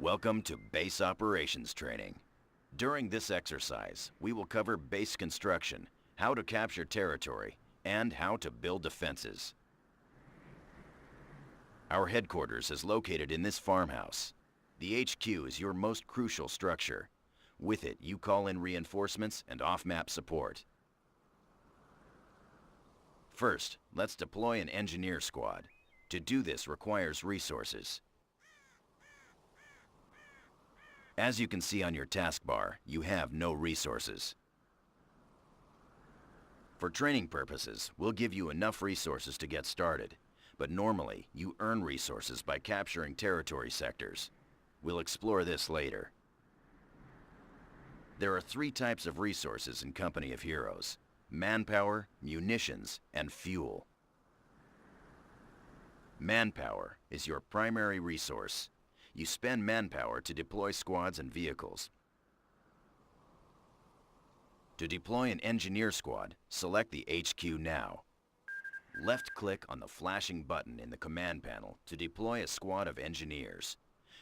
Welcome to Base Operations Training. During this exercise, we will cover base construction, how to capture territory, and how to build defenses. Our headquarters is located in this farmhouse. The HQ is your most crucial structure. With it, you call in reinforcements and off-map support. First, let's deploy an engineer squad. To do this requires resources. As you can see on your taskbar, you have no resources. For training purposes, we'll give you enough resources to get started, but normally you earn resources by capturing territory sectors. We'll explore this later. There are 3 types of resources in Company of Heroes: manpower, munitions, and fuel. Manpower is your primary resource. You spend manpower to deploy squads and vehicles. To deploy an engineer squad, select the HQ now. Left-click on the flashing button in the command panel to deploy a squad of engineers.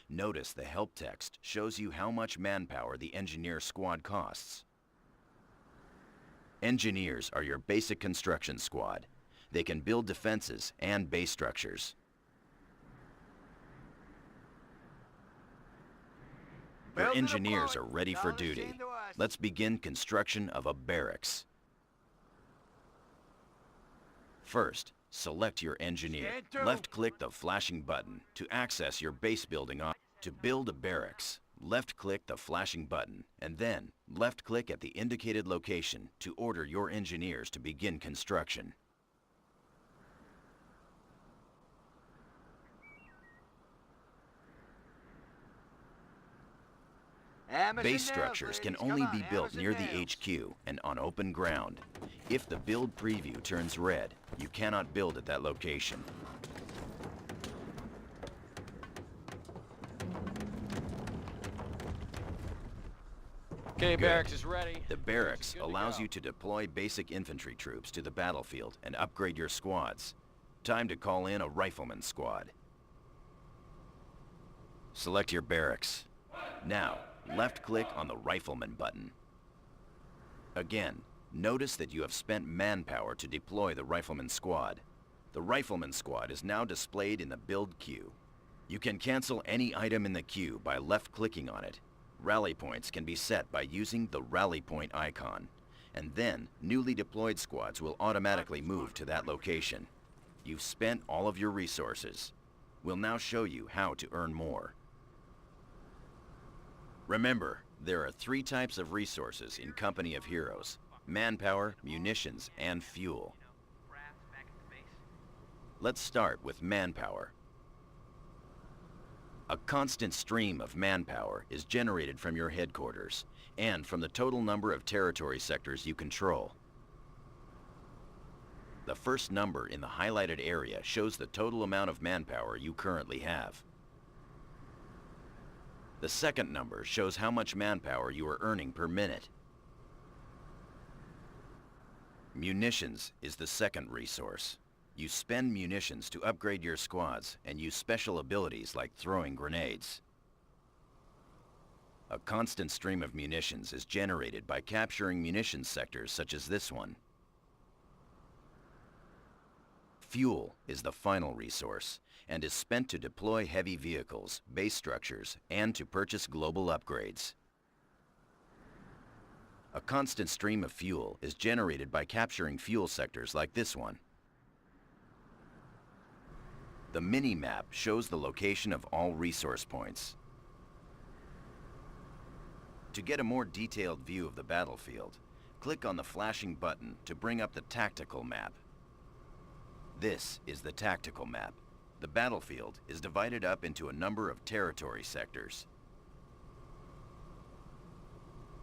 Notice the help text shows you how much manpower the engineer squad costs. Engineers are your basic construction squad. They can build defenses and base structures. Your engineers are ready for duty. Let's begin construction of a barracks. First, select your engineer. Left-click the flashing button to access your base building option. To build a barracks, left-click the flashing button and then left-click at the indicated location to order your engineers to begin construction. Base structures can only be built near the HQ and on open ground. If the build preview turns red, you cannot build at that location. Okay, barracks is ready. The barracks allows you to deploy basic infantry troops to the battlefield and upgrade your squads. Time to call in a rifleman squad. Select your barracks. Now, left-click on the Rifleman button. Again, notice that you have spent manpower to deploy the Rifleman squad. The Rifleman squad is now displayed in the build queue. You can cancel any item in the queue by left-clicking on it. Rally points can be set by using the rally point icon, and then newly deployed squads will automatically move to that location. You've spent all of your resources. We'll now show you how to earn more. Remember, there are 3 types of resources in Company of Heroes: manpower, munitions, and fuel. Let's start with manpower. A constant stream of manpower is generated from your headquarters and from the total number of territory sectors you control. The first number in the highlighted area shows the total amount of manpower you currently have. The second number shows how much manpower you are earning per minute. Munitions is the second resource. You spend munitions to upgrade your squads and use special abilities like throwing grenades. A constant stream of munitions is generated by capturing munitions sectors such as this one. Fuel is the final resource and is spent to deploy heavy vehicles, base structures, and to purchase global upgrades. A constant stream of fuel is generated by capturing fuel sectors like this one. The mini-map shows the location of all resource points. To get a more detailed view of the battlefield, click on the flashing button to bring up the tactical map. This is the tactical map. The battlefield is divided up into a number of territory sectors.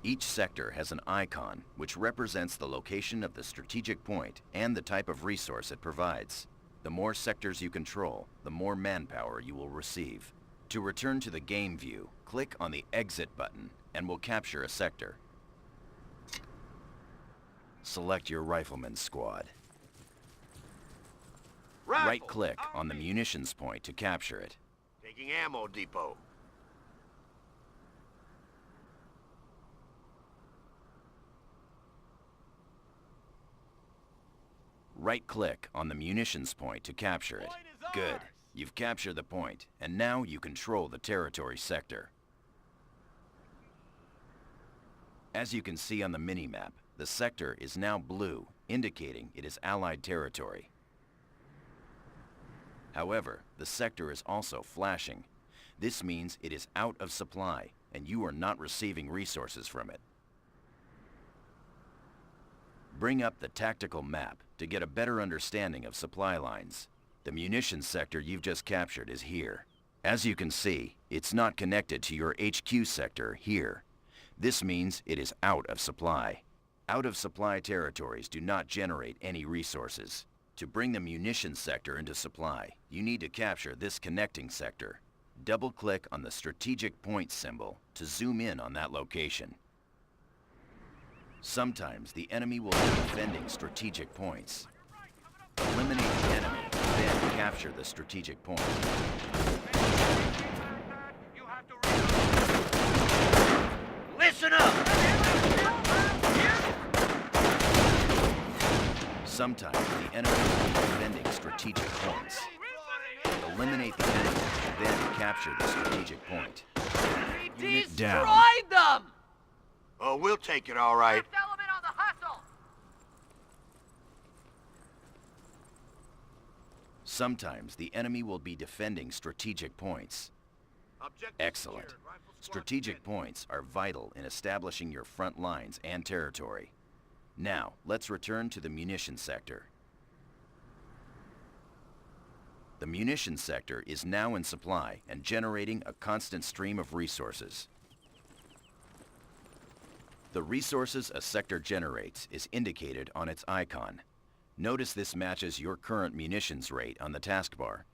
Each sector has an icon which represents the location of the strategic point and the type of resource it provides. The more sectors you control, the more manpower you will receive. To return to the game view, click on the Exit button and we'll capture a sector. Select your Rifleman squad. Right-click on the munitions point to capture it. Taking ammo depot. Right-click on the munitions point to capture it. Good. You've captured the point, and now you control the territory sector. As you can see on the mini-map, the sector is now blue, indicating it is Allied territory. However, the sector is also flashing. This means it is out of supply, and you are not receiving resources from it. Bring up the tactical map to get a better understanding of supply lines. The munitions sector you've just captured is here. As you can see, it's not connected to your HQ sector here. This means it is out of supply. Out of supply territories do not generate any resources. To bring the munitions sector into supply, you need to capture this connecting sector. Double-click on the strategic point symbol to zoom in on that location. Sometimes the enemy will be defending strategic points. Eliminate the enemy, then capture the strategic point. Listen up! Sometimes the enemy will be defending strategic points. Eliminate the enemy, then capture the strategic point. Unit down. Destroy them! Oh, we'll take it all right. First element on the hustle! Sometimes the enemy will be defending strategic points. Excellent. Strategic points are vital in establishing your front lines and territory. Now, let's return to the munitions sector. The munitions sector is now in supply and generating a constant stream of resources. The resources a sector generates is indicated on its icon. Notice this matches your current munitions rate on the taskbar.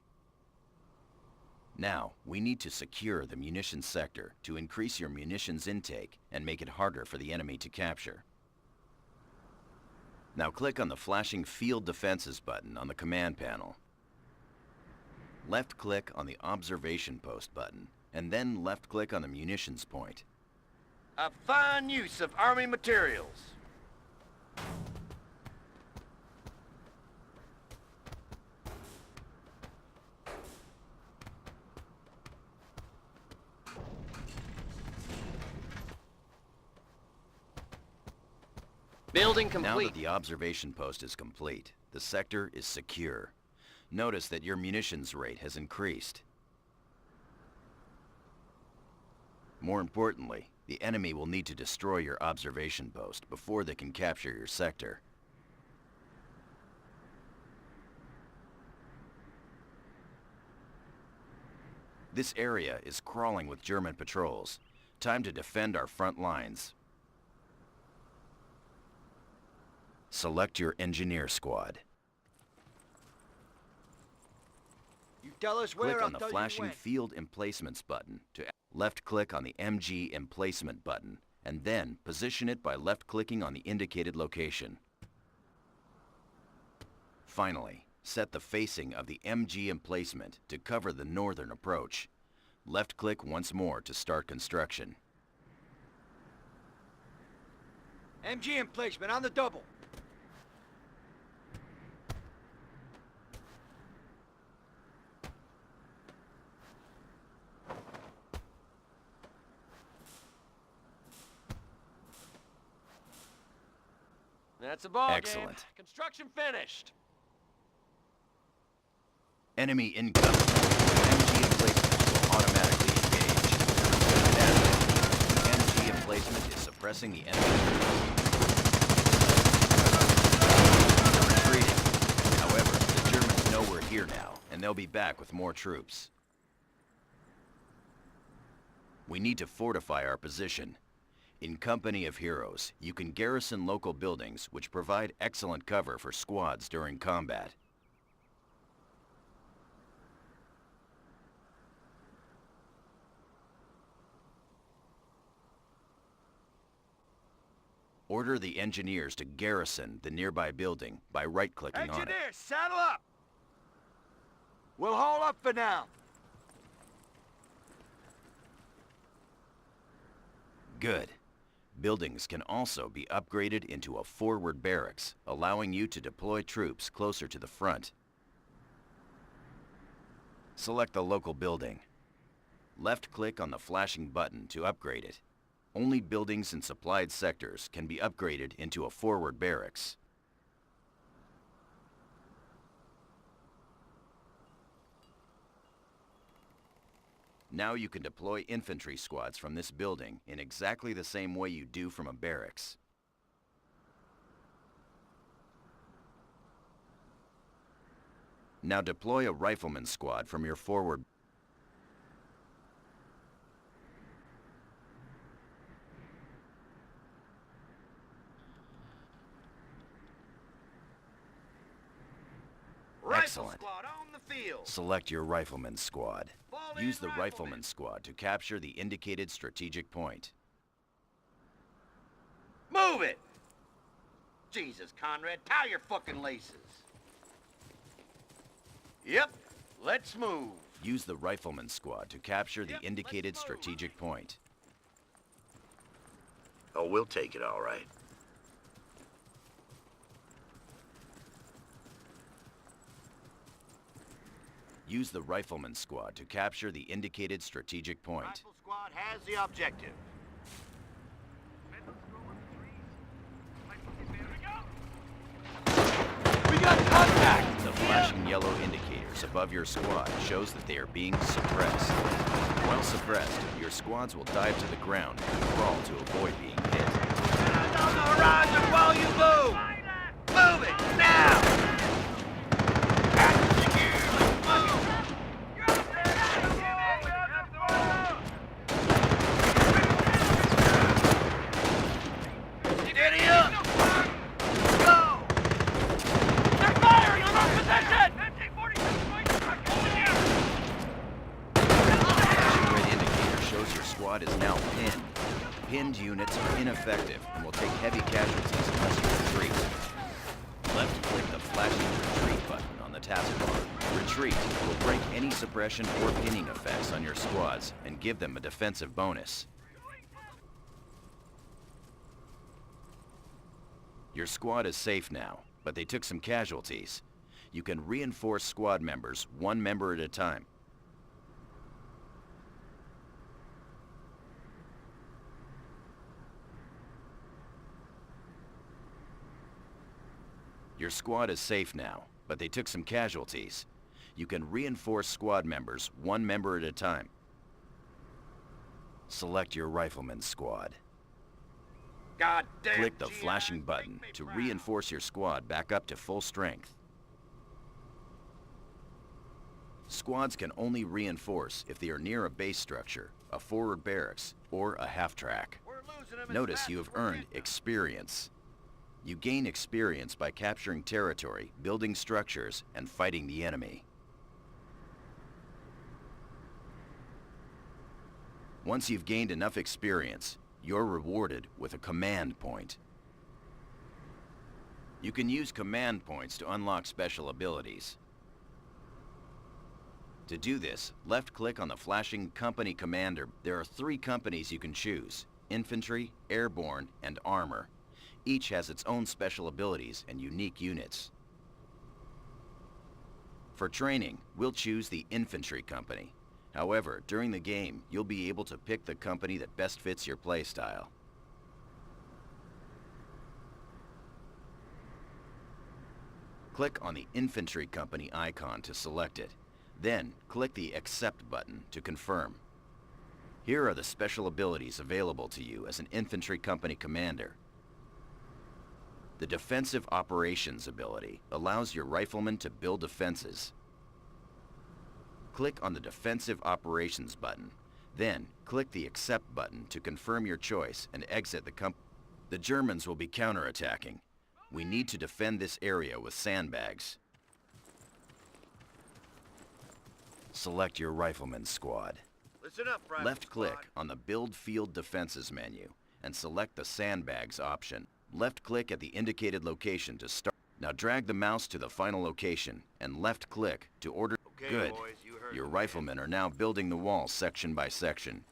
Now, we need to secure the munitions sector to increase your munitions intake and make it harder for the enemy to capture. Now click on the flashing Field Defenses button on the command panel. Left-click on the Observation Post button, and then left-click on the munitions point. A fine use of Army materials. Building Now complete. that the observation post is complete, the sector is secure. Notice that your munitions rate has increased. More importantly, the enemy will need to destroy your observation post before they can capture your sector. This area is crawling with German patrols. Time to defend our front lines. Select your engineer squad. You tell us where, Click I'll on the tell you flashing when. Field Emplacements button to left-click on the MG Emplacement button, and then position it by left-clicking on the indicated location. Finally, set the facing of the MG Emplacement to cover the northern approach. Left-click once more to start construction. MG emplacement on the double. That's a ball game. Excellent. Construction finished. Enemy incoming. MG Emplacement will automatically engage. MG Emplacement is suppressing the enemy. Retreating. However, the Germans know we're here now, and they'll be back with more troops. We need to fortify our position. In Company of Heroes, you can garrison local buildings which provide excellent cover for squads during combat. Order the engineers to garrison the nearby building by right-clicking on it. Engineers, saddle up! We'll haul up for now. Good. Buildings can also be upgraded into a forward barracks, allowing you to deploy troops closer to the front. Select the local building. Left-click on the flashing button to upgrade it. Only buildings in supplied sectors can be upgraded into a forward barracks. Now you can deploy infantry squads from this building in exactly the same way you do from a barracks. Now deploy a rifleman squad from your forward. Excellent. Squad on the field. Select your rifleman squad. Fall Use in, the rifleman. rifleman squad to capture the indicated strategic point. Move it! Jesus, Conrad, tie your fucking laces. Yep, let's move. Use the rifleman squad to capture the Yep, indicated let's move. strategic point. Oh, we'll take it all right. Use the rifleman squad to capture the indicated strategic point. Rifle squad has the objective. We got contact! The flashing yellow indicators above your squad shows that they are being suppressed. While suppressed, your squads will dive to the ground and crawl to avoid being hit. On the horizon while you move! Move it, now! Steady up! Go! They're firing on our position! Flashing red indicator shows your squad is now pinned. Pinned units are ineffective and will take heavy casualties unless you retreat. Left-click the flashing retreat button on the taskbar. Retreat will break any suppression or pinning effects on your squads and give them a defensive bonus. Your squad is safe now, but they took some casualties. You can reinforce squad members one member at a time. Your squad is safe now, but they took some casualties. You can reinforce squad members one member at a time. Select your rifleman squad. God damn. Click the GI, flashing make button me to proud. reinforce your squad back up to full strength. Squads can only reinforce if they are near a base structure, a forward barracks, or a half-track. We're losing them as Notice fast you as have we're earned getting them. experience. You gain experience by capturing territory, building structures, and fighting the enemy. Once you've gained enough experience, you're rewarded with a command point. You can use command points to unlock special abilities. To do this, left-click on the flashing company commander. There are 3 companies you can choose: infantry, airborne, and armor. Each has its own special abilities and unique units. For training, we'll choose the infantry company. However, during the game, you'll be able to pick the company that best fits your playstyle. Click on the infantry company icon to select it. Then, click the Accept button to confirm. Here are the special abilities available to you as an infantry company commander. The Defensive Operations ability allows your riflemen to build defenses. Click on the Defensive Operations button. Then, click the Accept button to confirm your choice and exit the company. The Germans will be counterattacking. We need to defend this area with sandbags. Select your rifleman squad. Listen up, rifle Left-click squad. on the Build Field Defenses menu and select the Sandbags option. Left-click at the indicated location to start. Now drag the mouse to the final location and left-click to order. Okay, Good. boys, you heard Your the man. riflemen are now building the wall section by section.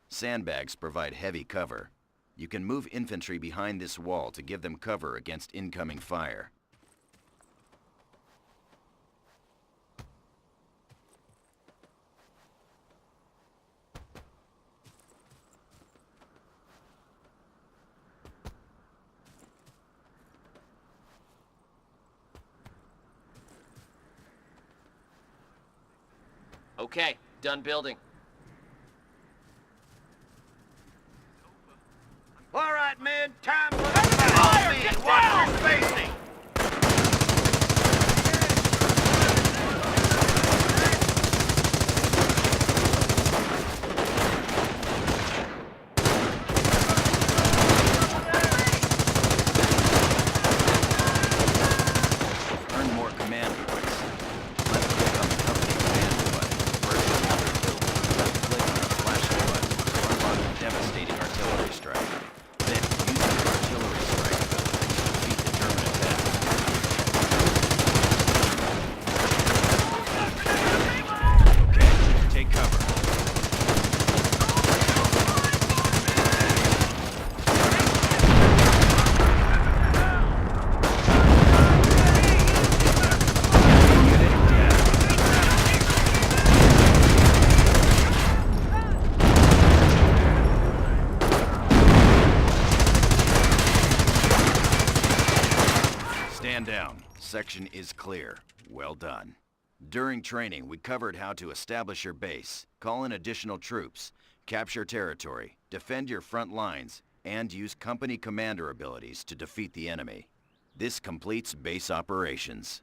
Sandbags provide heavy cover. You can move infantry behind this wall to give them cover against incoming fire. Okay, done building. All right, men, time for fire! men, Get watch down! your spacing! Earn more command points. Left click on the company command button. First another build. Left click on the flashing button to unlock a devastating artillery strike. Then use the artillery strike ability to defeat the German attack. Okay, take cover. Unit dead. Stand down. Section is clear. Well done. During training, we covered how to establish your base, call in additional troops, capture territory, defend your front lines, and use company commander abilities to defeat the enemy. This completes base operations.